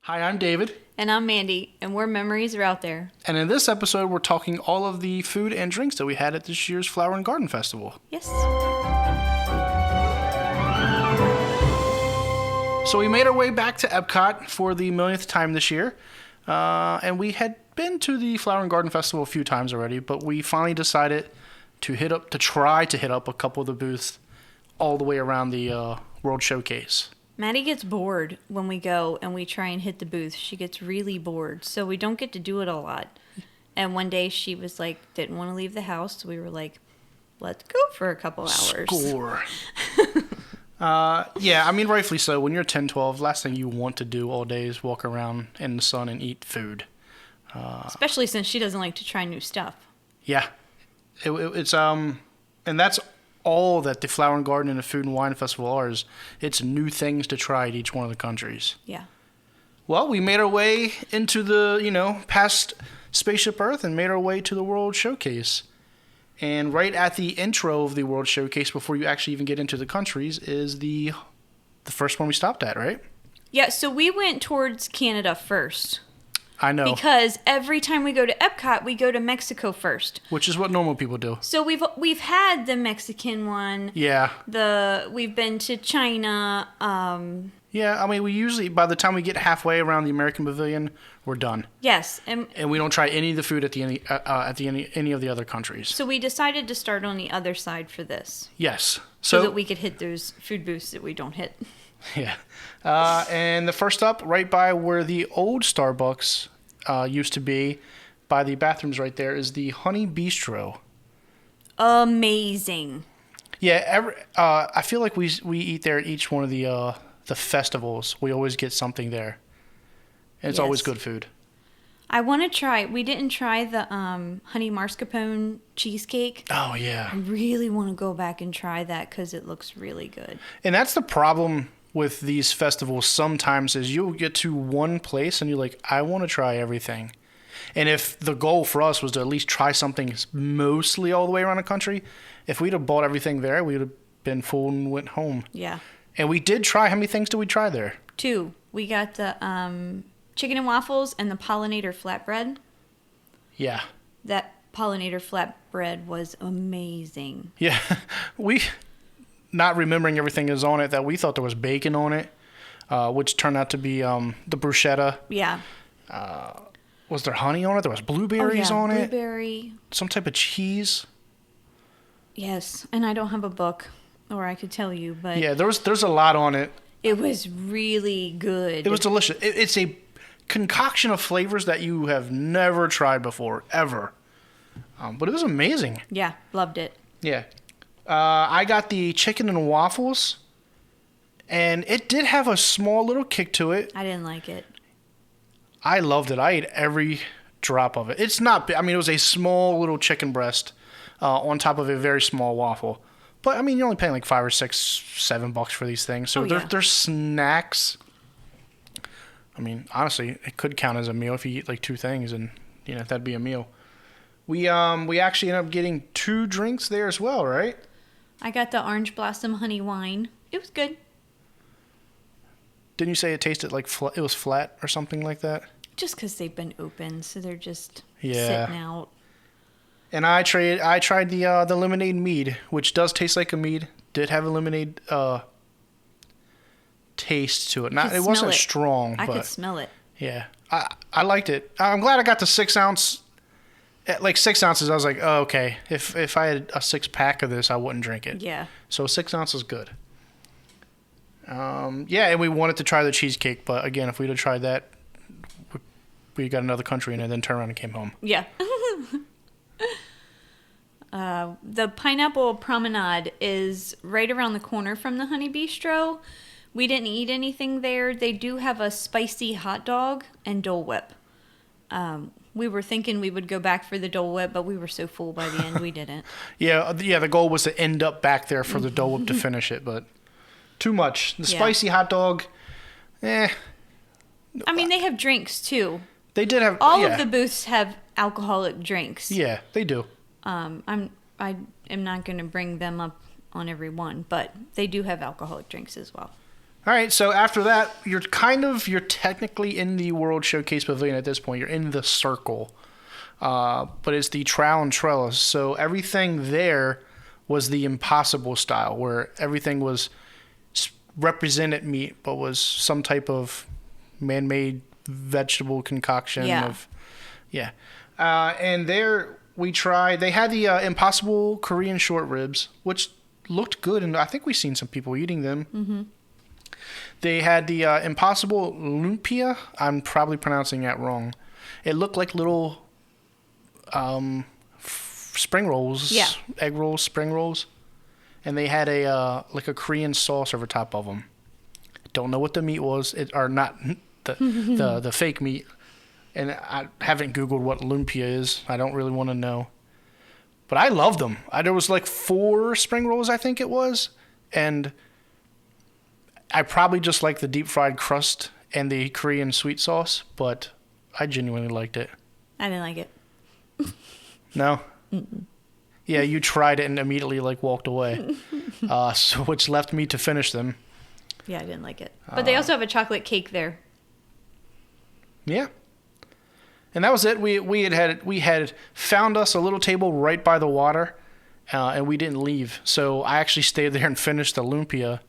Hi, I'm David. And I'm Mandy, and we're Memories Are Out There. And in this episode, we're talking all of the food and drinks that we had at this year's Flower and Garden Festival. Yes. So we made our way back to EPCOT for the millionth time this year. And we had been to the Flower and Garden Festival a few times already, but we finally decided to try to hit up a couple of the booths all the way around the World Showcase. Maddie gets bored when we go and we try and hit the booth. She gets really bored, so we don't get to do it a lot. And one day she was like, didn't want to leave the house, so we were like, let's go for a couple hours. Score. Yeah, I mean, rightfully so. When you're 10, 12, last thing you want to do all day is walk around in the sun and eat food. Especially since she doesn't like to try new stuff. Yeah. It's and that's all that the Flower and Garden and the Food and Wine Festival are. It's new things to try at each one of the countries. Yeah. Well, we made our way into the, past Spaceship Earth and made our way to the World Showcase. And right at the intro of the World Showcase, before you actually even get into the countries, is the first one we stopped at, right? Yeah, so we went towards Canada first. I know. Because every time we go to EPCOT, we go to Mexico first. Which is what normal people do. So we've had the Mexican one. Yeah. We've been to China. Yeah, I mean, we usually, by the time we get halfway around the American Pavilion, we're done. Yes. And we don't try any of the food at any of the other countries. So we decided to start on the other side for this. Yes. So that we could hit those food booths that we don't hit. Yeah. And the first up, right by where the old Starbucks used to be, by the bathrooms right there, is the Honey Bistro. Amazing. Yeah. I feel like we eat there at each one of the festivals. We always get something there. And it's always good food. I want to try. We didn't try the honey mascarpone cheesecake. Oh, yeah. I really want to go back and try that because it looks really good. And that's the problem with these festivals sometimes is you'll get to one place and you're like, I want to try everything. And if the goal for us was to at least try something mostly all the way around the country, if we'd have bought everything there, we would have been full and went home. Yeah. And we did try. How many things did we try there? 2. We got the chicken and waffles and the pollinator flatbread. Yeah. That pollinator flatbread was amazing. Yeah. We, not remembering everything is on it, that we thought there was bacon on it, which turned out to be the bruschetta. Yeah. Was there honey on it? There was blueberries on it. Blueberry. Some type of cheese. Yes. And I don't have a book, or I could tell you, but... Yeah, there's a lot on it. It was really good. It was delicious. It's a concoction of flavors that you have never tried before, ever. But it was amazing. Yeah, loved it. Yeah. I got the chicken and waffles, and it did have a small little kick to it. I didn't like it. I loved it. I ate every drop of it. It's not, I mean, it was a small little chicken breast on top of a very small waffle. But, I mean, you're only paying like $5 or $6, $7 for these things. So they're snacks. I mean, honestly, it could count as a meal if you eat like 2 things, and, that'd be a meal. We actually ended up getting 2 drinks there as well, right? I got the Orange Blossom Honey Wine. It was good. Didn't you say it tasted like it was flat or something like that? Just because they've been open, so they're just sitting out. And I tried the lemonade mead, which does taste like a mead. Did have a lemonade taste to it. It wasn't strong. I but could smell it. Yeah, I liked it. I'm glad I got the 6 ounce. At like 6 ounces, I was like, oh, okay. If I had a 6-pack of this, I wouldn't drink it. Yeah. So 6 ounces is good. Yeah, and we wanted to try the cheesecake, but again, if we'd have tried that, we got another country in it, then turned around and came home. Yeah. The Pineapple Promenade is right around the corner from the Honey Bistro. We didn't eat anything there. They do have a spicy hot dog and Dole Whip. We were thinking we would go back for the Dole Whip, but we were so full by the end we didn't. Yeah, the goal was to end up back there for the Dole Whip to finish it, but too much. The spicy hot dog, I mean, they have drinks too. They did have... All of the booths have alcoholic drinks. Yeah, they do. I am not going to bring them up on every one, but they do have alcoholic drinks as well. All right, so after that, you're technically in the World Showcase Pavilion at this point. You're in the circle. But it's the trowel and trellis. So everything there was the impossible style, where everything was represented meat, but was some type of man-made vegetable concoction. And there we tried. They had the impossible Korean short ribs, which looked good, and I think we've seen some people eating them. Mm-hmm. They had the impossible lumpia. I'm probably pronouncing that wrong. It looked like little spring rolls, egg rolls, spring rolls, and they had a like a Korean sauce over top of them. Don't know what the meat was, or not the fake meat, and I haven't Googled what lumpia is. I don't really want to know, but I loved them. There was like 4 spring rolls, I think it was, and I probably just like the deep fried crust and the Korean sweet sauce, but I genuinely liked it. I didn't like it. No? Mm-mm. Yeah, you tried it and immediately walked away, so which left me to finish them. Yeah, I didn't like it. But they also have a chocolate cake there. Yeah. And that was it. We had found us a little table right by the water, and we didn't leave. So I actually stayed there and finished the lumpia.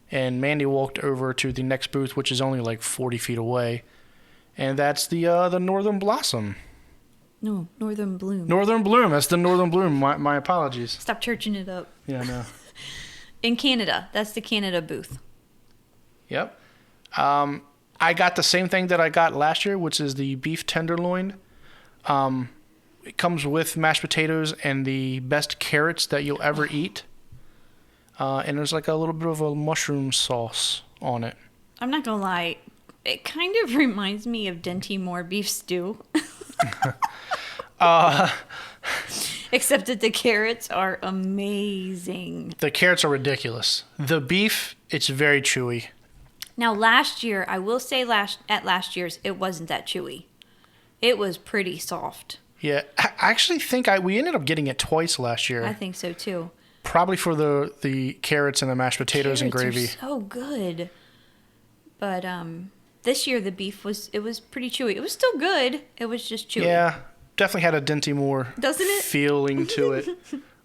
And Mandy walked over to the next booth, which is only like 40 feet away, and that's the Northern Blossom. No, Northern Bloom. Northern Bloom. That's the Northern Bloom. My apologies. Stop churching it up. Yeah, no. In Canada. That's the Canada booth. Yep. I got the same thing that I got last year, which is the beef tenderloin. It comes with mashed potatoes and the best carrots that you'll ever eat. And there's like a little bit of a mushroom sauce on it. I'm not going to lie. It kind of reminds me of Dinty Moore beef stew. Except that the carrots are amazing. The carrots are ridiculous. The beef, it's very chewy. Now, last year, I will say at last year's, it wasn't that chewy. It was pretty soft. Yeah, I actually think we ended up getting it twice last year. I think so, too. Probably for the carrots and the mashed potatoes and gravy. Are so good. But this year the beef was pretty chewy. It was still good. It was just chewy. Yeah, definitely had a Dinty Moore feeling to it.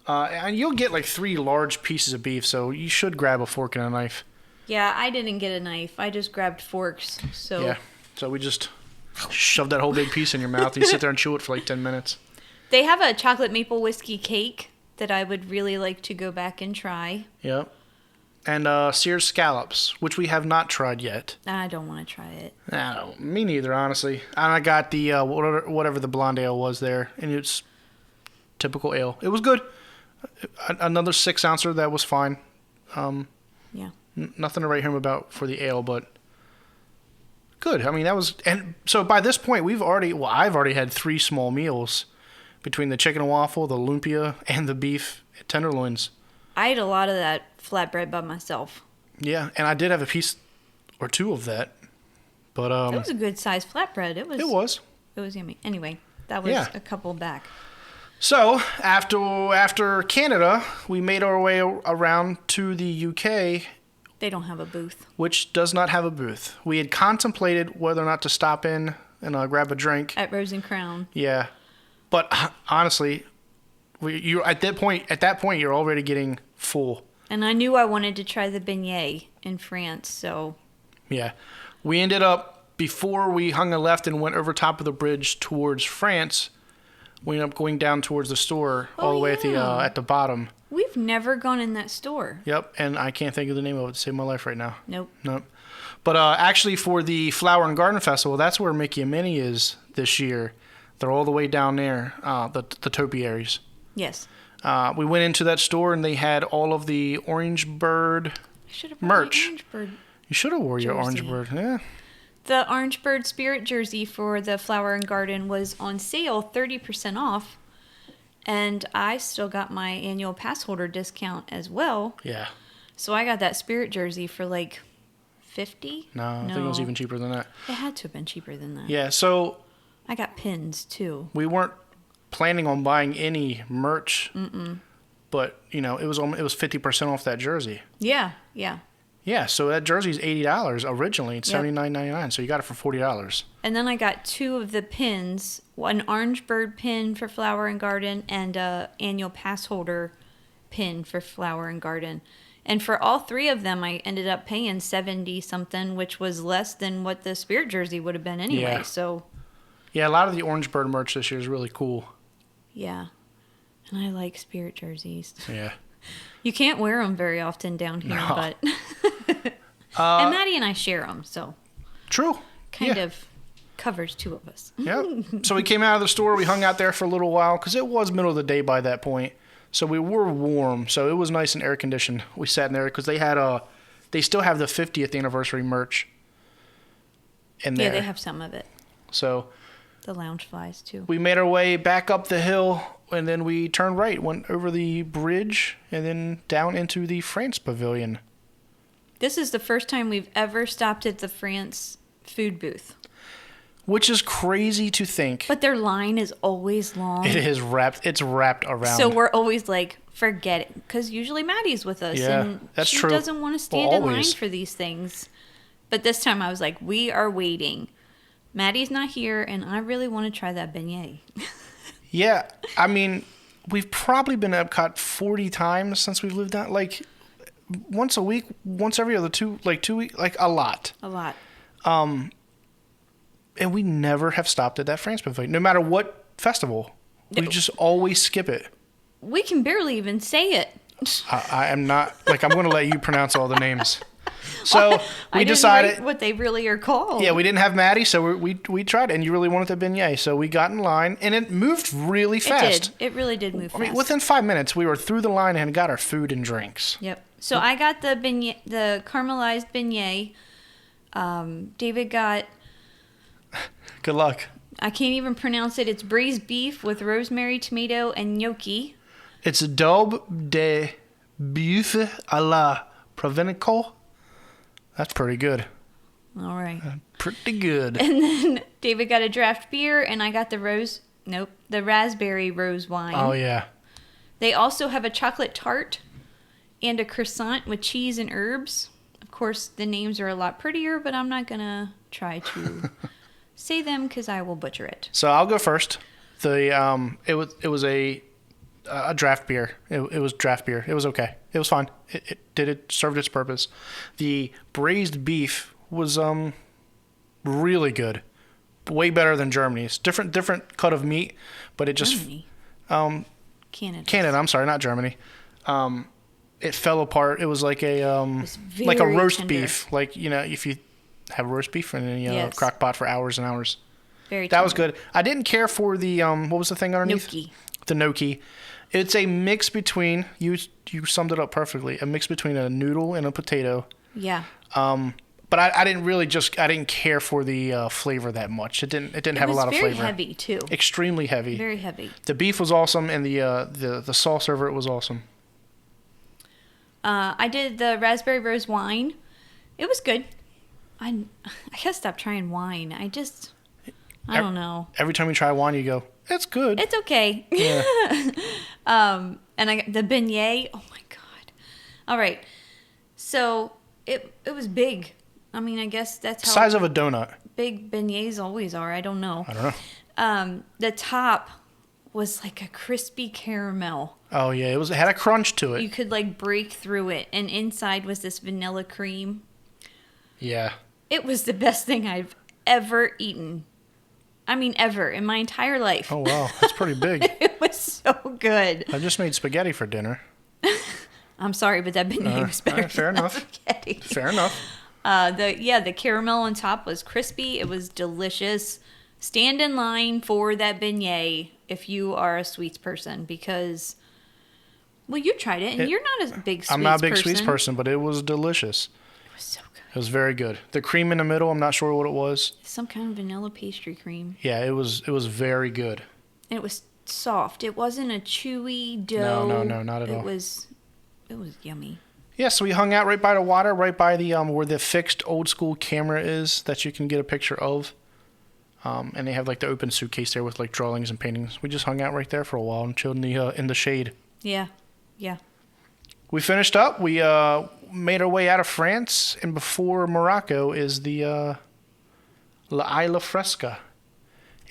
And you'll get like 3 large pieces of beef, so you should grab a fork and a knife. Yeah, I didn't get a knife. I just grabbed forks. Yeah, so we just shoved that whole big piece in your mouth and you sit there and chew it for like 10 minutes. They have a chocolate maple whiskey cake that I would really like to go back and try. Yep. And Sears scallops, which we have not tried yet. I don't want to try it. No, me neither, honestly. And I got the whatever the blonde ale was there, and it's typical ale. It was good. Another 6-ouncer that was fine. Yeah. Nothing to write home about for the ale, but good. I mean, that was, and so by this point I've already had 3 small meals between the chicken and waffle, the lumpia, and the beef tenderloins. I ate a lot of that flatbread by myself. Yeah, and I did have a piece or 2 of that. But it was a good sized flatbread. It was yummy. Anyway, that was a couple back. So after Canada, we made our way around to the UK. They don't have a booth. Which does not have a booth. We had contemplated whether or not to stop in and grab a drink at Rose and Crown. Yeah, but honestly, at that point you're already getting full. And I knew I wanted to try the beignet in France, so yeah, we ended up, before we hung a left and went over top of the bridge towards France, we ended up going down towards the store all the way at the bottom. We've never gone in that store. Yep, and I can't think of the name of it to save my life right now. Nope. But actually, for the Flower and Garden Festival, that's where Mickey and Minnie is this year. They're all the way down there, the topiaries. Yes. We went into that store, and they had all of the Orange Bird merch. Orange Bird you should have wore your Orange Bird. Yeah. The Orange Bird Spirit jersey for the Flower and Garden was on sale, 30% off. And I still got my annual pass holder discount as well. Yeah. So I got that Spirit jersey for like $50. No, I think it was even cheaper than that. It had to have been cheaper than that. Yeah, so I got pins too. We weren't planning on buying any merch. Mm-mm. But, it was 50% off that jersey. Yeah. Yeah, so that jersey's $80 originally. It's $79.99, so you got it for $40. And then I got 2 of the pins, an orange bird pin for Flower and Garden and a annual pass holder pin for Flower and Garden. And for all 3 of them, I ended up paying 70 something, which was less than what the Spirit jersey would have been anyway. Yeah. So yeah, a lot of the orange bird merch this year is really cool. yeah, and I like Spirit jerseys. Yeah. You can't wear them very often down here, No. but and Maddie and I share them, so True. kind of covers 2 of us. Yeah. So we came out of the store. We hung out there for a little while because it was middle of the day by that point. So we were warm. So it was nice and air conditioned. We sat in there because they still have the 50th anniversary merch in there. Yeah, they have some of it. So The lounge flies too. we made our way back up the hill, and then we turned right, went over the bridge, and then down into the France Pavilion. This is the first time we've ever stopped at the France food booth. Which is crazy to think. But their line is always long. It's wrapped around. So we're always like, forget it. Because usually Maddie's with us. Yeah, and that's she true. doesn't want to stand in line always. for these things. But this time I was like, we are waiting. Maddie's not here, and I really want to try that beignet. Yeah, I mean, we've probably been to Epcot 40 times since we've lived out. Like, once a week, once every other 2 weeks, like a lot. A lot. And we never have stopped at that France Pavilion, no matter what festival. We just always skip it. We can barely even say it. I am not, like, I'm going to let you pronounce all the names. So I we didn't decided, write what they really are called. yeah, we didn't have Maddie, so we tried it, and you really wanted the beignet. So we got in line, and it moved really fast. It did. It really did move fast. I mean, within 5 minutes, we were through the line and got our food and drinks. Yep. So I got the beignet, the caramelized beignet. David got, Good luck. I can't even pronounce it. It's braised beef with rosemary, tomato, and gnocchi. It's daube de bœuf à la provençale. That's pretty good. All right. Pretty good. And then David got a draft beer, and I got the raspberry rose wine. Oh, yeah. They also have a chocolate tart and a croissant with cheese and herbs. Of course, the names are a lot prettier, but I'm not going to try to say them because I will butcher it. So I'll go first. It was a draft beer. It was draft beer. It was okay. It was fine. It served its purpose. The braised beef was really good. Way better than Germany's. Different cut of meat, but it just Germany. Canada. Canada, I'm sorry, not Germany. It fell apart. It was like a was like a very roast tender. beef. Like, you know, if you have roast beef in a Yes. crock pot for hours and hours. Very That was tender. good. I didn't care for the what was the thing underneath? Gnocchi. The gnocchi. It's a mix between, you summed it up perfectly, a mix between a noodle and a potato. Yeah. But I didn't care for the flavor that much. It didn't have a lot of flavor. It was very heavy too. Extremely heavy. Very heavy. The beef was awesome, and the sauce over it was awesome. I did the raspberry rose wine. It was good. I gotta stop trying wine. I don't know. Every time you try wine, you go, it's good. It's okay. Yeah. And I got the beignet. Oh my god. All right. So it was big. I mean, I guess that's how Size of a donut. big beignets always are. I don't know. I don't know. The top was like a crispy caramel. Oh yeah, it had a crunch to You it. could like break through it, and inside was this vanilla cream. Yeah. It was the best thing I've ever eaten. I mean, ever in my entire life. Oh wow, that's pretty big. It was so good. I just made spaghetti for dinner. I'm sorry, but that beignet was better. Alright, fair than enough. spaghetti. Fair enough. The caramel on top was crispy. It was delicious. Stand in line for that beignet if you are a sweets person because, well, you tried it and you're not a big sweets person. I'm not a big sweets person, but it was delicious. It was so good. It was very good. The cream in the middle, I'm not sure what it was. Some kind of vanilla pastry cream. Yeah, it was very good. And it was soft. It wasn't a chewy dough. No, not at all. It was yummy. Yeah, so we hung out right by the water, right by the where the fixed old school camera is that you can get a picture of. And they have like the open suitcase there with like drawings and paintings. We just hung out right there for a while and chilled in the shade. Yeah. Yeah. we finished up. We made our way out of France, and before Morocco is the La Isla Fresca.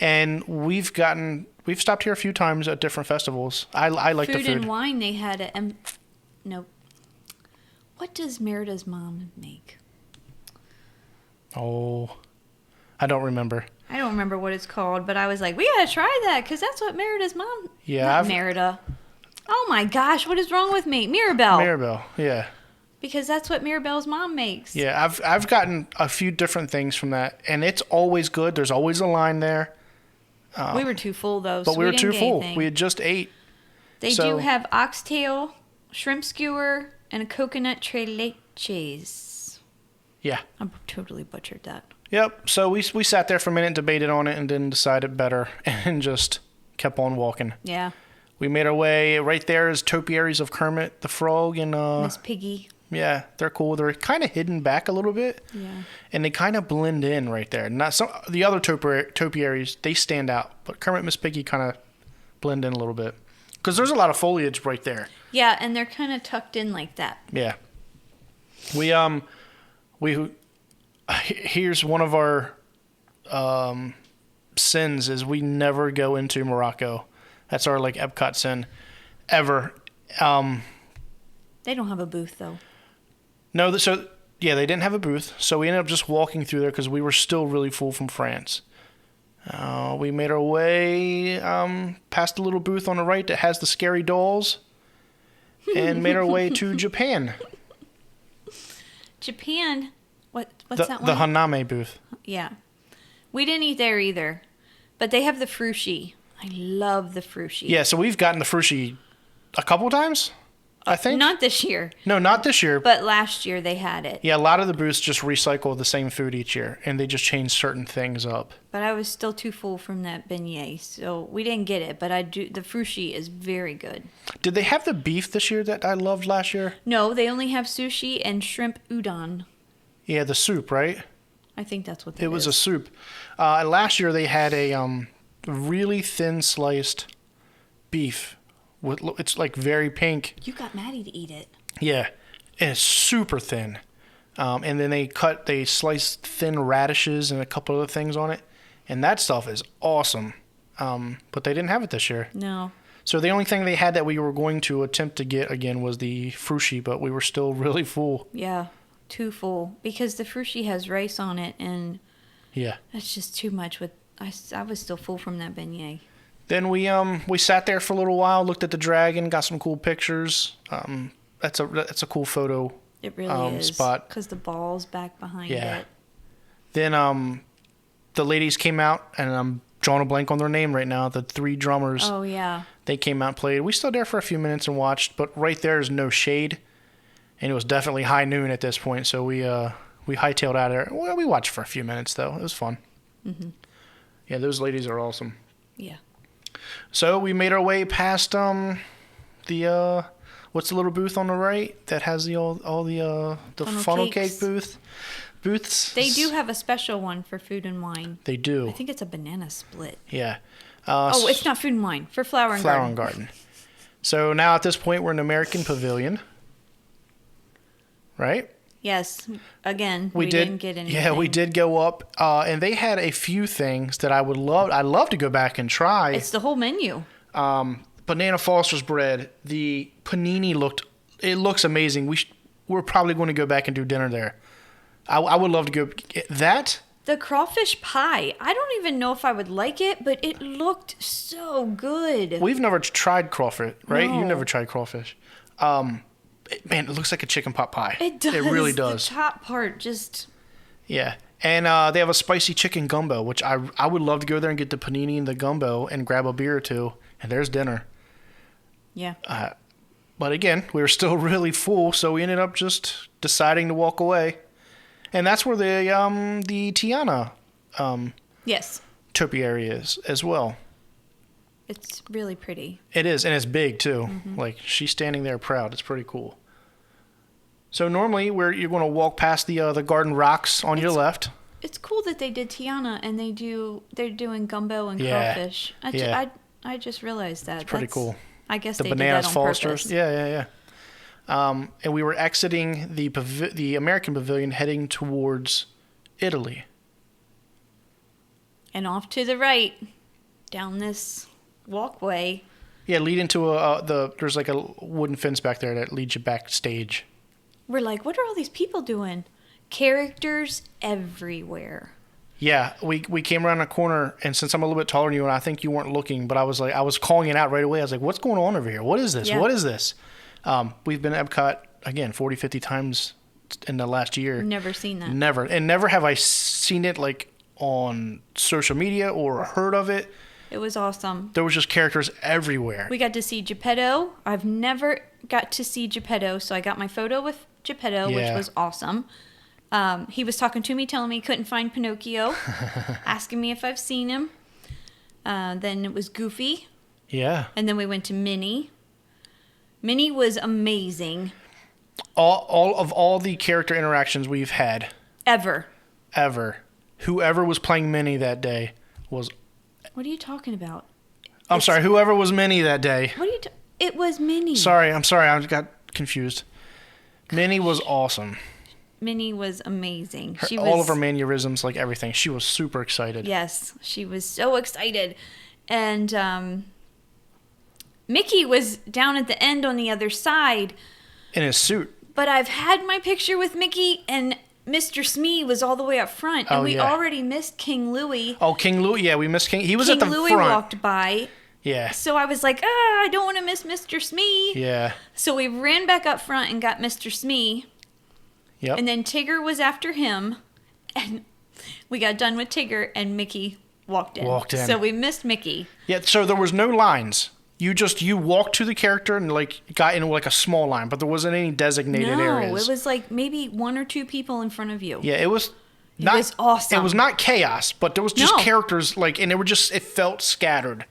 And we've stopped here a few times at different festivals. I like the food. Food and wine they had at no. What does Merida's mom make? Oh, I don't remember. I don't remember what it's called, but I was like, we gotta try that because that's what Merida's mom. Yeah, not Merida. Oh my gosh, what is wrong with me? Mirabelle. Mirabelle, yeah. Because that's what Mirabelle's mom makes. Yeah, I've gotten a few different things from that, and it's always good. There's always a line there. We were too full though. But so we were didn't too get full. anything. We had just ate. They do have oxtail, shrimp skewer, and a coconut tres leches. Yeah. I totally butchered that. Yep. So we sat there for a minute, debated on it, and then decided better, and just kept on walking. Yeah. We made our way. Right there is topiaries of Kermit the Frog and Miss Piggy. Yeah, they're cool. They're kind of hidden back a little bit. Yeah. And they kind of blend in right there. Not some the other topiaries, they stand out, but Kermit, Miss Piggy kind of blend in a little bit because there's a lot of foliage right there. Yeah, and they're kind of tucked in like that. Yeah. Here's one of our sins is we never go into Morocco. That's our like EPCOT sin ever. They don't have a booth though. No, they didn't have a booth, so we ended up just walking through there because we were still really full from France. We made our way past the little booth on the right that has the scary dolls, and made our way to Japan. Japan? What's that one? The Haname booth. Yeah. We didn't eat there either, but they have the frushi. I love the frushi. Yeah, so we've gotten the frushi a couple times. I think. Not this year. No, not this year. But last year they had it. Yeah, a lot of the booths just recycle the same food each year, and they just change certain things up. But I was still too full from that beignet, so we didn't get it. But I do. The frushi is very good. Did they have the beef this year that I loved last year? No, they only have sushi and shrimp udon. Yeah, the soup, right? I think that's what that is. It was a soup. Last year they had a really thin sliced beef. It's like very pink. You got Maddie to eat it. Yeah, and it's super thin. And then they sliced thin radishes and a couple other things on it, and that stuff is awesome. But they didn't have it this year. No. So the only thing they had that we were going to attempt to get again was the frushi, but we were still really full. Yeah, too full because the frushi has rice on it, and yeah, that's just too much. I was still full from that beignet. Then we sat there for a little while, looked at the dragon, got some cool pictures. That's a cool photo. It really is spot because the ball's back behind it. Then the ladies came out, and I'm drawing a blank on their name right now. The three drummers. Oh yeah. They came out and played. We stood there for a few minutes and watched, but right there is no shade, and it was definitely high noon at this point. So we hightailed out of there. Well, we watched for a few minutes though. It was fun. Mm-hmm. Yeah, those ladies are awesome. Yeah. So we made our way past the what's the little booth on the right that has all the funnel cake booths. They do have a special one for food and wine. They do. I think it's a banana split. Yeah. It's not food and wine for flower and garden. So now at this point we're in the American Pavilion, right? Yes. Again, we didn't get anything. Yeah, we did go up, and they had a few things that I'd love to go back and try. It's the whole menu. Banana Foster's bread, the panini looks amazing. We're probably going to go back and do dinner there. I would love to go get that. The crawfish pie. I don't even know if I would like it, but it looked so good. We've never tried crawfish, right? No. You never tried crawfish. Man, it looks like a chicken pot pie. It does. It really does. The top part just... Yeah. And they have a spicy chicken gumbo, which I would love to go there and get the panini and the gumbo and grab a beer or two. And there's dinner. Yeah. But again, we were still really full, so we ended up just deciding to walk away. And that's where the Tiana yes. topiary is as well. It's really pretty. It is, and it's big too. Mm-hmm. Like she's standing there proud. It's pretty cool. So normally you're going to walk past the garden rocks on your left. It's cool that they did Tiana and they're doing gumbo and crawfish. I just realized that. It's pretty cool. I guess the they did bananas that on Foster's. purpose. Yeah. And we were exiting the American pavilion heading towards Italy. And off to the right, down this walkway. Yeah, leading to there's like a wooden fence back there that leads you backstage. We're like, what are all these people doing? Characters everywhere. Yeah, we came around a corner, and since I'm a little bit taller than you, and I think you weren't looking, but I was calling it out right away. I was like, what's going on over here? What is this? Yeah. What is this? We've been at EPCOT, again, 40, 50 times in the last year. Never seen that. Never. And never have I seen it like on social media or heard of it. It was awesome. There was just characters everywhere. We got to see Geppetto. I've never got to see Geppetto, so I got my photo with Geppetto, which was awesome. He was talking to me, telling me he couldn't find Pinocchio, asking me if I've seen him. Then it was Goofy. Yeah. And then we went to Minnie. Minnie was amazing. All the character interactions we've had. Ever. Whoever was playing Minnie that day was... What are you talking about? I'm sorry, whoever was Minnie that day. What are you It was Minnie. I'm sorry, I got confused. Minnie was awesome. Minnie was amazing. All of her mannerisms, like everything. She was super excited. Yes, she was so excited. And Mickey was down at the end on the other side. In his suit. But I've had my picture with Mickey, and Mr. Smee was all the way up front. And we already missed King Louie. Oh, King Louie. Yeah, we missed King. He was at the front. King Louie walked by. Yeah. So I was like, I don't want to miss Mr. Smee. Yeah. So we ran back up front and got Mr. Smee. Yep. And then Tigger was after him. And we got done with Tigger, and Mickey walked in. So we missed Mickey. Yeah, so there was no lines. You walked to the character and like got in like a small line, but there wasn't any designated areas. No, it was like maybe one or two people in front of you. Yeah, it was awesome. It was not chaos, but there was just characters like, and it felt scattered.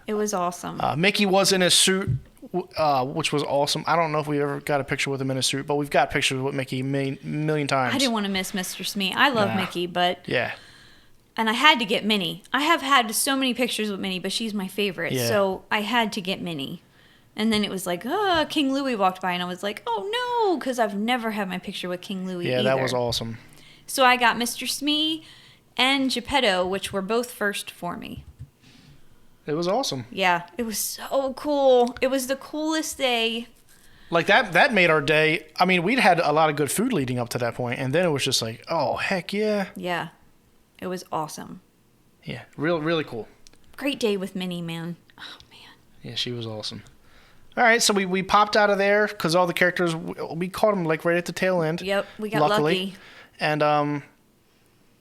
It was awesome. Mickey was in his suit, which was awesome. I don't know if we ever got a picture with him in his suit, but we've got pictures with Mickey a million times. I didn't want to miss Mr. Smee. I love Mickey, but... Yeah. And I had to get Minnie. I have had so many pictures with Minnie, but she's my favorite. Yeah. So I had to get Minnie. And then it was like, King Louie walked by, and I was like, oh no, because I've never had my picture with King Louie either. Yeah, that was awesome. So I got Mr. Smee and Geppetto, which were both first for me. It was awesome. Yeah, it was so cool. It was the coolest day. Like that made our day. I mean, we'd had a lot of good food leading up to that point, and then it was just like, oh, heck yeah. Yeah. It was awesome. Yeah, really cool. Great day with Minnie, man. Oh, man. Yeah, she was awesome. All right, so we popped out of there because all the characters, we caught them like right at the tail end. Yep, we got lucky. And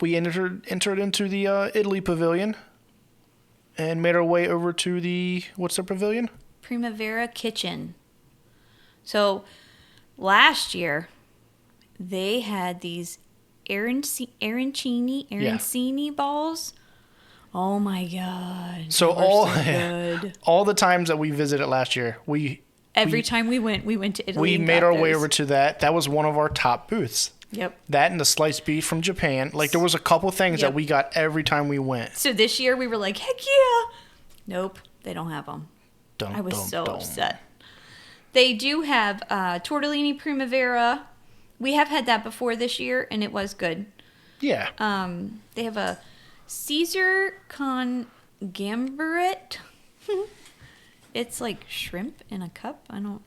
we entered into the Italy pavilion and made our way over to the, what's the pavilion? Primavera Kitchen. So last year, they had these arancini balls. Oh my god! So good. all the times that we visited last year, every time we went to Italy. We made our way over to that. That was one of our top booths. Yep. That and the sliced beef from Japan. Like there was a couple things that we got every time we went. So this year we were like, heck yeah! Nope, they don't have them. I was so upset. They do have tortellini primavera. We have had that before this year, and it was good. Yeah. They have a Caesar con gamberet. It's like shrimp in a cup. I don't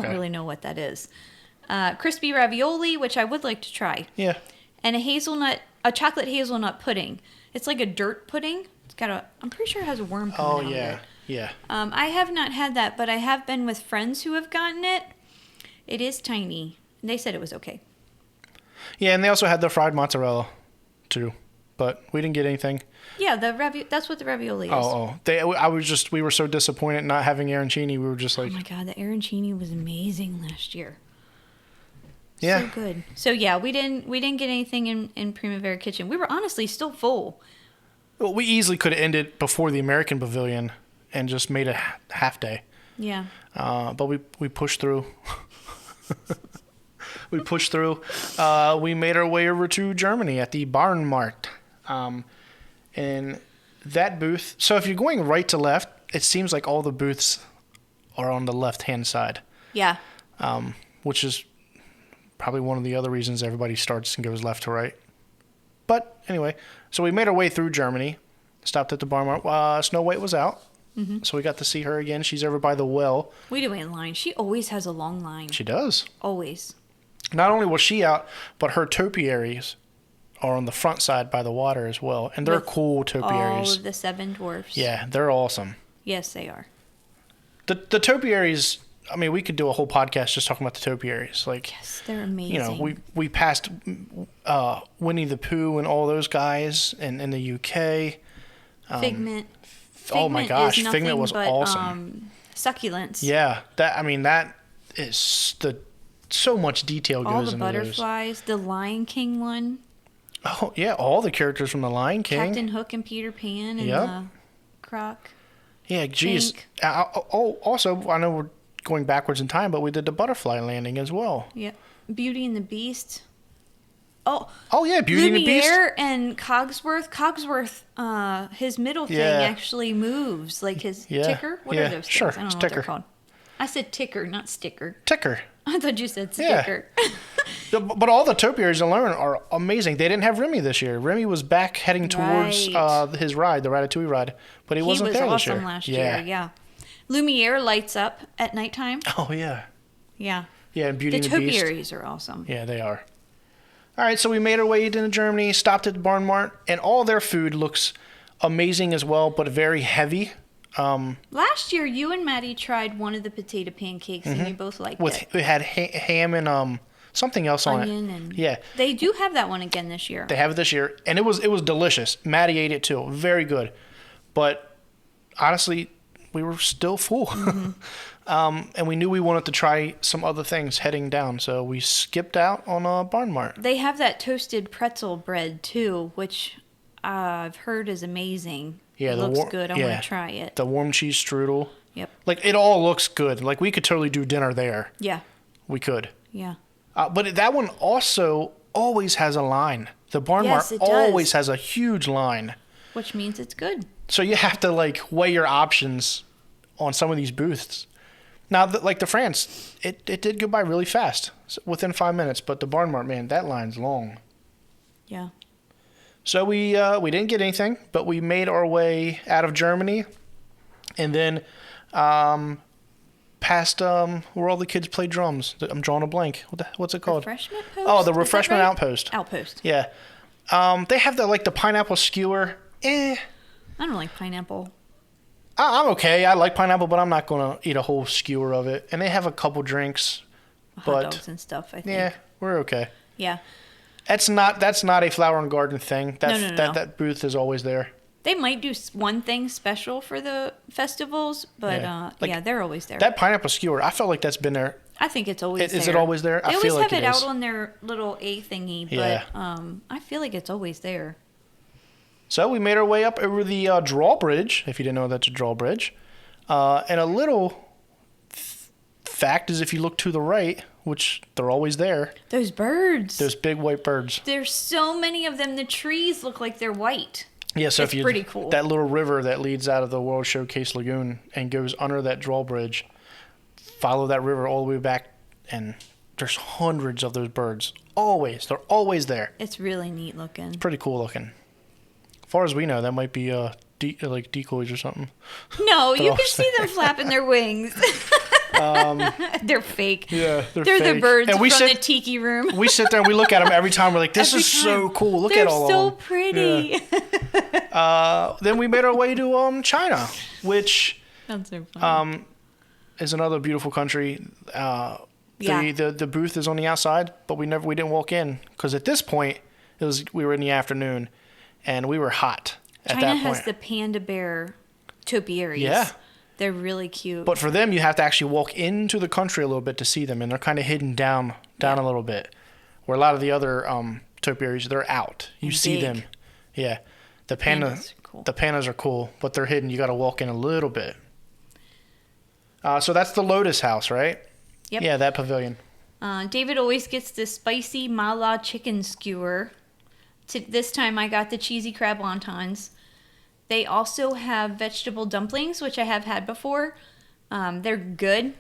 really know what that is. Crispy ravioli, which I would like to try. Yeah. And a chocolate hazelnut pudding. It's like a dirt pudding. I'm pretty sure it has a worm coming out of it. Yeah. I have not had that, but I have been with friends who have gotten it. It is tiny. They said it was okay. Yeah, and they also had the fried mozzarella, too. But we didn't get anything. Yeah, that's what the ravioli is. We were so disappointed not having arancini. We were just like... Oh my god, the arancini was amazing last year. Yeah. So good. So yeah, we didn't get anything in Primavera Kitchen. We were honestly still full. Well, we easily could have ended before the American Pavilion and just made a half day. Yeah. But we pushed through. We pushed through. We made our way over to Germany at the Barnmarkt. And that booth... So if you're going right to left, it seems like all the booths are on the left-hand side. Yeah. which is probably one of the other reasons everybody starts and goes left to right. But anyway, so we made our way through Germany, stopped at the Barnmart. Snow White was out, so we got to see her again. She's over by the well. We do wait in line. She always has a long line. She does. Always. Not only was she out, but her topiaries are on the front side by the water as well. And they're With cool topiaries. All of the 7 dwarfs. Yeah, they're awesome. Yes, they are. The topiaries, I mean, we could do a whole podcast just talking about the topiaries. Like, Yes, they're amazing. you know, we passed Winnie the Pooh and all those guys in the UK. Figment. Oh my gosh, is Figment nothing was but, awesome. Succulents. Yeah, that is so much detail All goes the into butterflies. The Lion King one. those. Oh yeah, all the characters from the Lion King. Captain Hook and Peter Pan and Yep. the Croc. Yeah, geez. Pink. Also, I know we're going backwards in time, but we did the butterfly landing as well. Yep. Beauty and the Beast. Oh yeah, Beauty and the Beast. Lumiere and Cogsworth. Cogsworth, his middle thing Yeah. actually moves, like his Yeah. ticker. What Yeah, are those things? sure. I don't know what Sticker. they're called. I said ticker, not sticker. Ticker. I thought you said Yeah. sticker. But all the topiaries alone are amazing. They didn't have Remy this year. Remy was back heading towards Right. his ride, the Ratatouille ride, but he He wasn't was there this awesome year. last year. Yeah. Lumiere lights up at nighttime. Oh yeah. Yeah. Yeah, and Beauty The and the Beast. topiaries are awesome. Yeah, they are. All right, so we made our way into Germany, stopped at the Barn Mart, and all their food looks amazing as well, but very heavy. Last year, you and Maddie tried one of the potato pancakes, and you both liked With it. it had ham and something else on Onion it. and Yeah, they do have that one again this year. they have it this year, and it was delicious. Maddie ate it too, very good. But honestly, we were still full, and we knew we wanted to try some other things heading down, so we skipped out on Barn Mart. They have that toasted pretzel bread too, which I've heard is amazing. Yeah, it the looks war- good. I yeah. want to try it. The warm cheese strudel, Yep. like it all looks good. Like we could totally do dinner there. Yeah. We could. Yeah. But that one also always has a line. The Barn Yes, Mart it does. always has a huge line. Which means it's good. So you have to like weigh your options on some of these booths. Now, like the France, it did go by really fast, within 5 minutes. But the Barn Mart, man, that line's long. Yeah. So we didn't get anything, but we made our way out of Germany, and then past where all the kids play drums. I'm drawing a blank. What's it called? Refreshment post? Oh, the Is that refreshment right? outpost. Outpost. Yeah. They have the pineapple skewer. I don't like pineapple. I'm okay. I like pineapple, but I'm not gonna eat a whole skewer of it. And they have a couple drinks, Hot but dogs and stuff, I think. yeah, we're okay. Yeah. That's not a flower and garden thing. No. That booth is always there. They might do one thing special for the festivals, but Yeah. Like, they're always there. That pineapple skewer, I felt like that's been there. I think it's always there. Is it always there? They I always feel like have it it is. out on their little A thingy, but Yeah. I feel like it's always there. So we made our way up over the drawbridge, if you didn't know that's a drawbridge. And a little fact is if you look to the right, which they're always there, Those birds. those big white birds. There's so many of them. The trees look like they're white. Yeah, so It's if you pretty cool. that little river that leads out of the World Showcase Lagoon and goes under that drawbridge, follow that river all the way back, and there's hundreds of those birds. Always, they're always there. It's really neat looking. Pretty cool looking. As far as we know, that might be like decoys or something. No, you all can see them flapping their wings. They're fake. Yeah, they're the fake. birds And from we the sit- tiki room. We sit there and we look at them every time. We're like, this Every is so time. cool. Look They're at all so of them. pretty. Then we made our way to China, which That's so funny. is another beautiful country. Yeah. The booth is on the outside, but we didn't walk in because at this point we were in the afternoon and we were hot at China that has point. the panda bear topiaries. Yeah. They're really cute. But for them, you have to actually walk into the country a little bit to see them, and they're kind of hidden down a little bit. Where a lot of the other topiaries, they're out. You And see big. them. Yeah, the Pandas are cool. the pandas are cool, but they're hidden. You got to walk in a little bit. So that's the Lotus House, right? Yep. Yeah, that pavilion. David always gets the spicy mala chicken skewer. This time I got the cheesy crab wontons. They also have vegetable dumplings, which I have had before. They're good.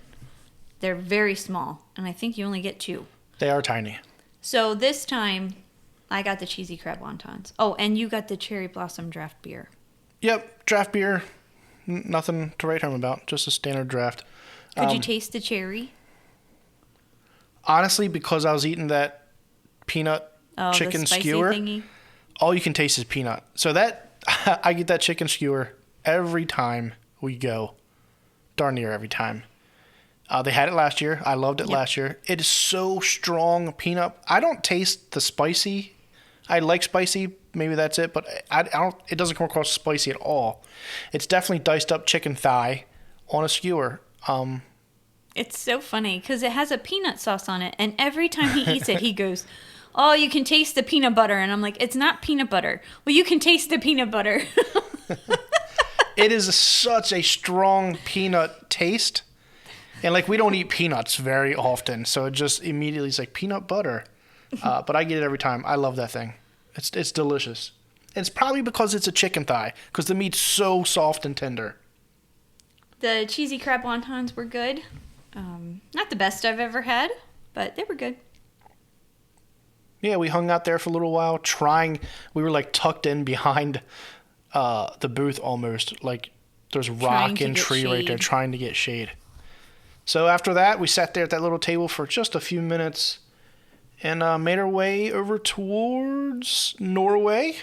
They're very small, and I think you only get 2. They are tiny. So this time, I got the cheesy crab wontons. Oh, and you got the cherry blossom draft beer. Yep, draft beer. Nothing to write home about. Just a standard draft. Could you taste the cherry? Honestly, because I was eating that peanut chicken the spicy skewer, thingy? all you can taste is peanut. So that I get that chicken skewer every time we go. Darn near every time. They had it last year. I loved it last year. It is so strong peanut. I don't taste the spicy. I like spicy. Maybe that's it. But I don't. It doesn't come across spicy at all. It's definitely diced up chicken thigh on a skewer. It's so funny because it has a peanut sauce on it, and every time he eats it, he goes, "Oh, you can taste the peanut butter," and I'm like, "It's not peanut butter." Well, you can taste the peanut butter. It is such a strong peanut taste. And, like, we don't eat peanuts very often, so it just immediately is like peanut butter. But I get it every time. I love that thing. It's delicious. And it's probably because it's a chicken thigh, because the meat's so soft and tender. The cheesy crab wontons were good. Not the best I've ever had, but they were good. Yeah, we hung out there for a little while trying. We were, like, tucked in behind the booth almost. Like, there's rock and tree right there trying to get shade. So after that, we sat there at that little table for just a few minutes and made our way over towards Norway.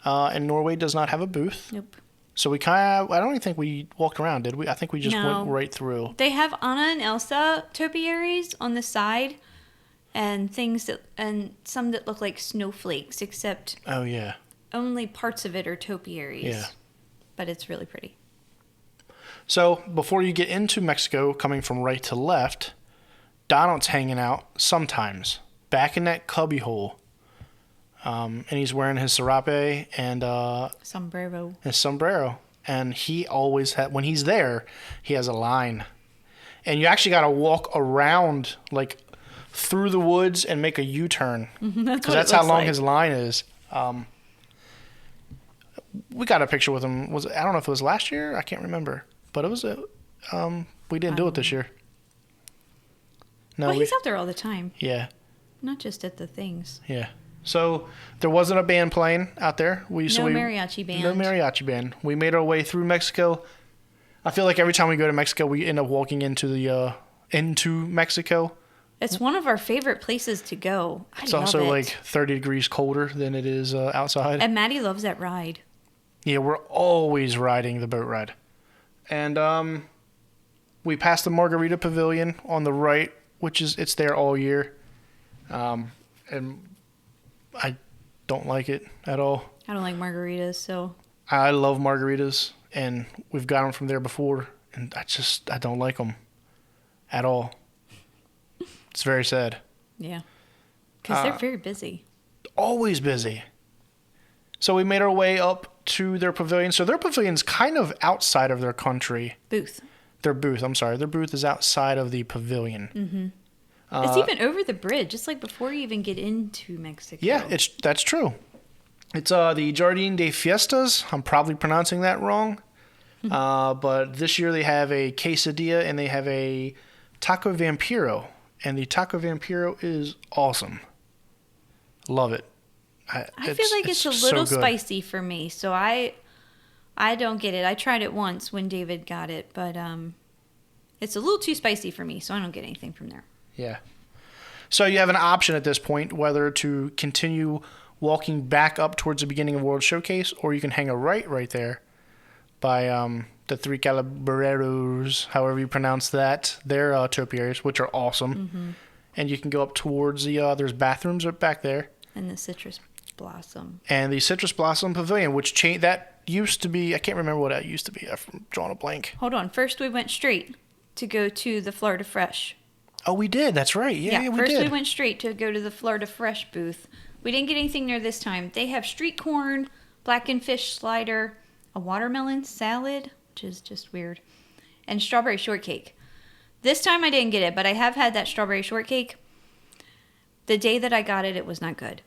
And Norway does not have a booth. Nope. So we kind of, I don't even think we walked around, did we? I think we just went right through. They have Anna and Elsa topiaries on the side and some that look like snowflakes, except Oh, yeah. only parts of it are topiaries. Yeah. But it's really pretty. So before you get into Mexico, coming from right to left, Donald's hanging out sometimes back in that cubby hole. And he's wearing his serape and Sombrero. his sombrero. And he always when he's there, he has a line. And you actually got to walk around, like, through the woods and make a U-turn. Because that's how long his line is. We got a picture with him. I don't know if it was last year. I can't remember. But it was we didn't do it this year. No, well, he's out there all the time. Yeah. Not just at the things. Yeah. So there wasn't a band playing out there. No mariachi band. No mariachi band. We made our way through Mexico. I feel like every time we go to Mexico, we end up walking into Mexico. It's one of our favorite places to go. It's also like 30 degrees colder than it is outside. And Maddie loves that ride. Yeah, we're always riding the boat ride. And we passed the Margarita Pavilion on the right, it's there all year. And I don't like it at all. I don't like margaritas, so. I love margaritas, and we've got them from there before, and I don't like them at all. It's very sad. Yeah. Because they're very busy. Always busy. So we made our way up to their pavilion. So their pavilion's kind of outside of their country. Booth. Their booth, I'm sorry. Their booth is outside of the pavilion. Mm-hmm. It's even over the bridge, just like before you even get into Mexico. Yeah, that's true. It's the Jardín de Fiestas. I'm probably pronouncing that wrong. But this year they have a quesadilla and they have a taco vampiro. And the taco vampiro is awesome. Love it. I feel like it's a little spicy for me, so I don't get it. I tried it once when David got it, but it's a little too spicy for me, so I don't get anything from there. Yeah. So you have an option at this point whether to continue walking back up towards the beginning of World Showcase, or you can hang a right there by the Three Calaberos, however you pronounce that. They're topiaries, which are awesome. Mm-hmm. And you can go up towards there's bathrooms up back there. And the Citrus Blossom. And the Citrus Blossom Pavilion, which that used to be, I can't remember what that used to be. I've drawn a blank. Hold on. First we went straight to go to the Florida Fresh. Oh, we did. That's right. Yeah, we did. First we went straight to go to the Florida Fresh booth. We didn't get anything there this time. They have street corn, blackened fish slider, a watermelon salad, which is just weird, and strawberry shortcake. This time I didn't get it, but I have had that strawberry shortcake. The day that I got it, it was not good.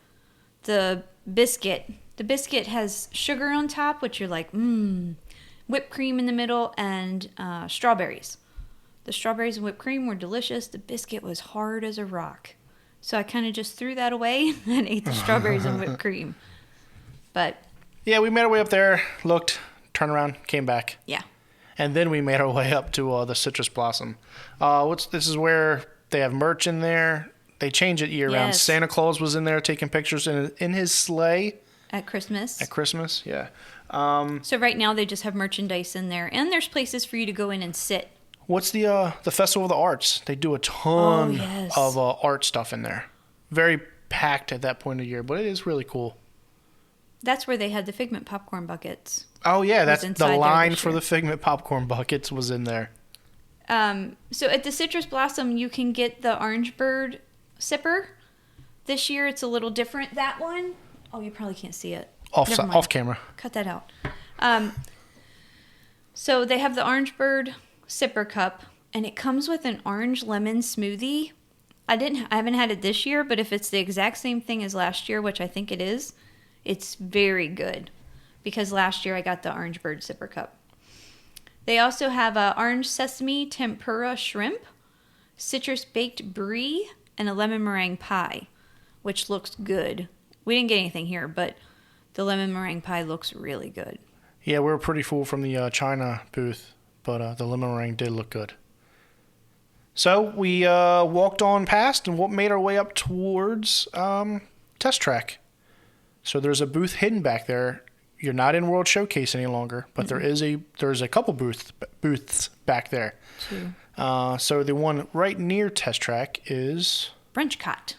The biscuit has sugar on top, which you're like, whipped cream in the middle, and strawberries. The strawberries and whipped cream were delicious. The biscuit was hard as a rock. So I kind of just threw that away and ate the strawberries and whipped cream. But yeah, we made our way up there, looked, turned around, came back. yeah. And then we made our way up to the Citrus Blossom. This is where they have merch in there. They change it year round. Yes. Santa Claus was in there taking pictures in his sleigh. At Christmas. At Christmas, yeah. So right now they just have merchandise in there. And there's places for you to go in and sit. What's the Festival of the Arts? They do a ton yes. of art stuff in there. Very packed at that point of the year, but it is really cool. That's where they had the Figment popcorn buckets. Oh, yeah. That's the line for year. the Figment popcorn buckets was in there. So at the Citrus Blossom, you can get the Orange Bird sipper. This year, it's a little different. That one, oh, you probably can't see it. Never mind. Off camera. Cut that out. So they have the Orange Bird sipper cup, and it comes with an orange lemon smoothie. I haven't had it this year, but if it's the exact same thing as last year, which I think it is, it's very good. Because last year I got the Orange Bird sipper cup. They also have a orange sesame tempura shrimp, citrus baked brie, and a lemon meringue pie, which looks good. We didn't get anything here, but the lemon meringue pie looks really good. Yeah, we were pretty full from the China booth, but the lemon meringue did look good. So we walked on past and made our way up towards Test Track. So there's a booth hidden back there. You're not in World Showcase any longer, but there's a couple booths back there. True. So the one right near Test Track is EPCOT.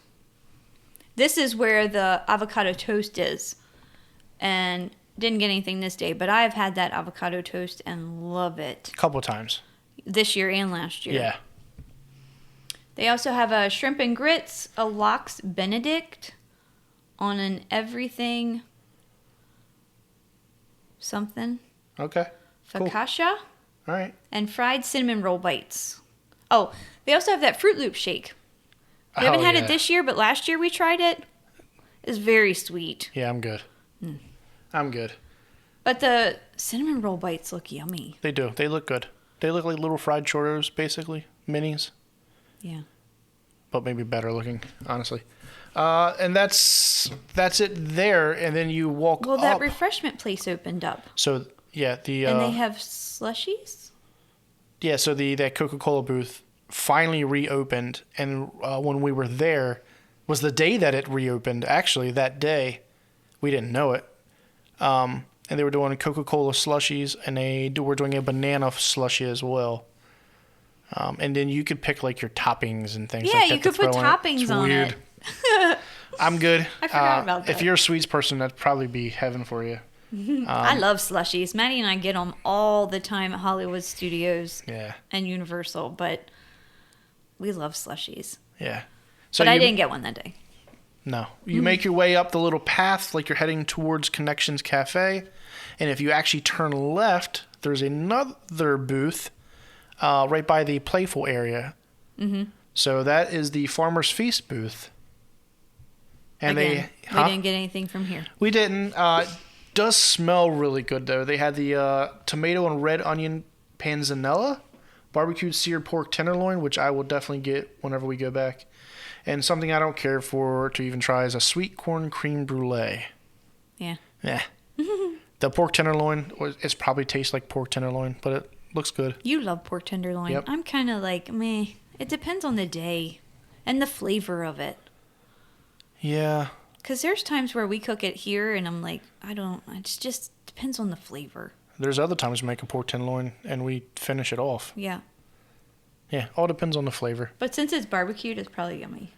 This is where the avocado toast is. And didn't get anything this day, but I've had that avocado toast and love it. a couple of times. This year and last year. Yeah. They also have a shrimp and grits, a lox Benedict on an everything something. Okay. Cool. Focaccia. All right. And fried cinnamon roll bites. Oh, they also have that Fruit Loop shake. We haven't had it this year, but last year we tried it. It's very sweet. Yeah, I'm good. I'm good. But the cinnamon roll bites look yummy. They do. They look good. They look like little fried churros, basically. Minis. Yeah. But maybe better looking, honestly. And that's it there. And then you walk up. Well, that refreshment place opened up. So, yeah. And they have slushies? Yeah, so that Coca-Cola booth finally reopened. And when we were there, was the day that it reopened. Actually, that day. We didn't know it. And they were doing Coca-Cola slushies, and they were doing a banana slushie as well. And then you could pick like your toppings and things like that. Yeah, you could put toppings on it. I'm good. I forgot about that. If you're a sweets person, that'd probably be heaven for you. I love slushies. Maddie and I get them all the time at Hollywood Studios and Universal, but we love slushies. Yeah. So but I didn't get one that day. No. You make your way up the little path like you're heading towards Connections Cafe. And if you actually turn left, there's another booth right by the playful area. Mm-hmm. So that is the Farmer's Feast booth. And Again, we didn't get anything from here. We didn't. Does smell really good, though. They had the tomato and red onion panzanella, barbecued seared pork tenderloin, which I will definitely get whenever we go back. And something I don't care for to even try is a sweet corn creme brulee. Yeah. Yeah. The pork tenderloin, it probably tastes like pork tenderloin, but it looks good. You love pork tenderloin. Yep. I'm kind of like, meh. It depends on the day and the flavor of it. Yeah. Because there's times where we cook it here and I'm like, it just depends on the flavor. There's other times we make a pork tenderloin and we finish it off. Yeah. Yeah, all depends on the flavor. But since it's barbecued, it's probably yummy.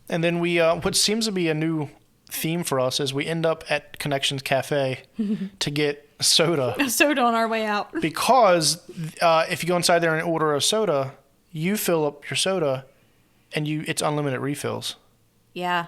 And then we, what seems to be a new theme for us is we end up at Connections Cafe to get soda. A soda on our way out. Because if you go inside there and order a soda, you fill up your soda and it's unlimited refills. Yeah.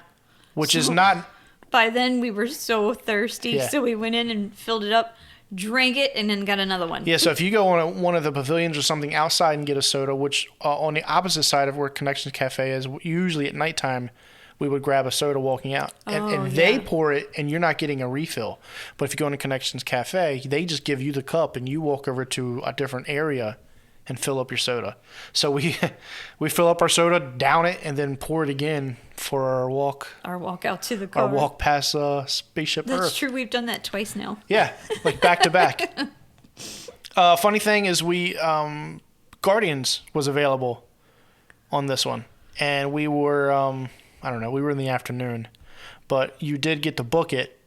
Which is not... By then we were so thirsty, Yeah. so we went in and filled it up, drank it, and then got another one. Yeah, so if you go on one of the pavilions or something outside and get a soda, which on the opposite side of where Connections Cafe is, usually at nighttime, we would grab a soda walking out. And they pour it, and you're not getting a refill. But if you go into Connections Cafe, they just give you the cup, and you walk over to a different area and fill up your soda. So we fill up our soda, down it, and then pour it again for our walk. Our walk out to the car. Our walk past Spaceship Earth. That's true. We've done that twice now. Yeah, like back to back. Funny thing is Guardians was available on this one. And we were, I don't know, we were in the afternoon. But you did get to book it.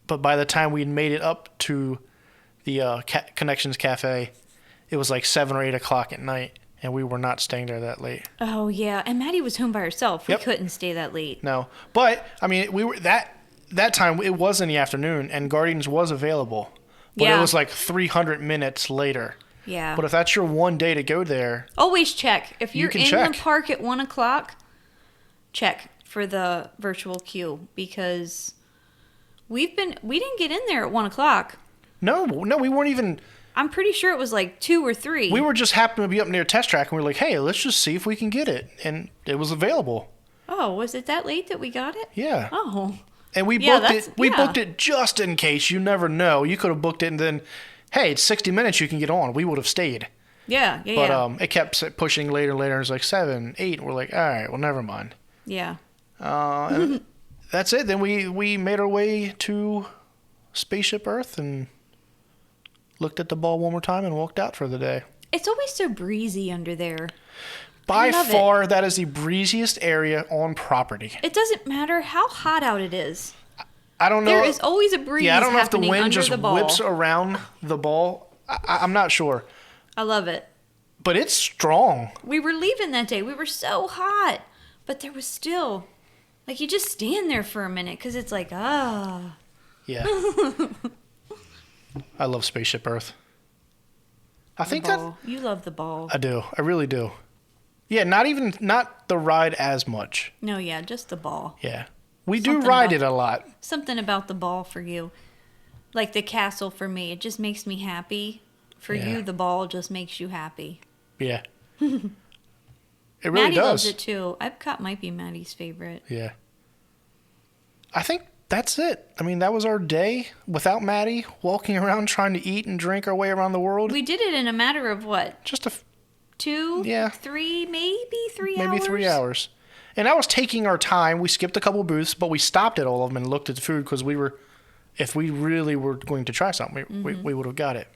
But by the time we'd made it up to the Connections Cafe, it was like 7 or 8 o'clock at night. And we were not staying there that late. Oh, yeah. And Maddie was home by herself. We couldn't stay that late. No. But, I mean, we were that time, it was in the afternoon. And Guardians was available. But it was like 300 minutes later. Yeah. But if that's your one day to go there... Always check. If you're in check. the park at 1 o'clock, check for the virtual queue. Because we didn't get in there at 1 o'clock. No, we weren't even... I'm pretty sure it was like 2 or 3. We were just happened to be up near Test Track, and we were like, hey, let's just see if we can get it. And it was available. Oh, was it that late that we got it? Yeah. Oh. And we booked it. We booked it just in case. You never know. You could have booked it and then, hey, it's 60 minutes. You can get on. We would have stayed. Yeah. But it kept pushing later and later. It was like 7, 8. We're like, all right, well, never mind. Yeah. And that's it. Then we made our way to Spaceship Earth and looked at the ball one more time and walked out for the day. It's always so breezy under there. By far, that is the breeziest area on property. It doesn't matter how hot out it is. I don't know. There is always a breeze. Yeah, I don't know if the wind under just the ball. whips around the ball. I'm not sure. I love it. But it's strong. We were leaving that day. We were so hot. But there was still... Like, you just stand there for a minute because it's like, ah. Yeah. I love Spaceship Earth. I think that... You love the ball. I do. I really do. Yeah, not the ride as much. No, yeah, just the ball. Yeah. We do ride it a lot. Something about the ball for you. Like the castle for me, it just makes me happy. For you, the ball just makes you happy. Yeah. It really Maddie does. loves it too. EPCOT might be Maddie's favorite. Yeah. I think that's it. I mean, that was our day without Maddie, walking around trying to eat and drink our way around the world. We did it in a matter of what? Just 2, 3, maybe 3 hours? Maybe 3 hours. And that was taking our time. We skipped a couple booths, but we stopped at all of them and looked at the food because if we really were going to try something, we would have got it.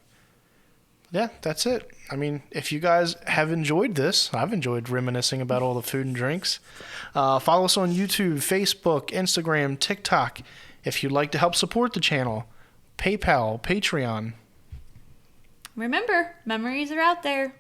Yeah, that's it. I mean, if you guys have enjoyed this, I've enjoyed reminiscing about all the food and drinks. Follow us on YouTube, Facebook, Instagram, TikTok. If you'd like to help support the channel, PayPal, Patreon. Remember, memories are out there.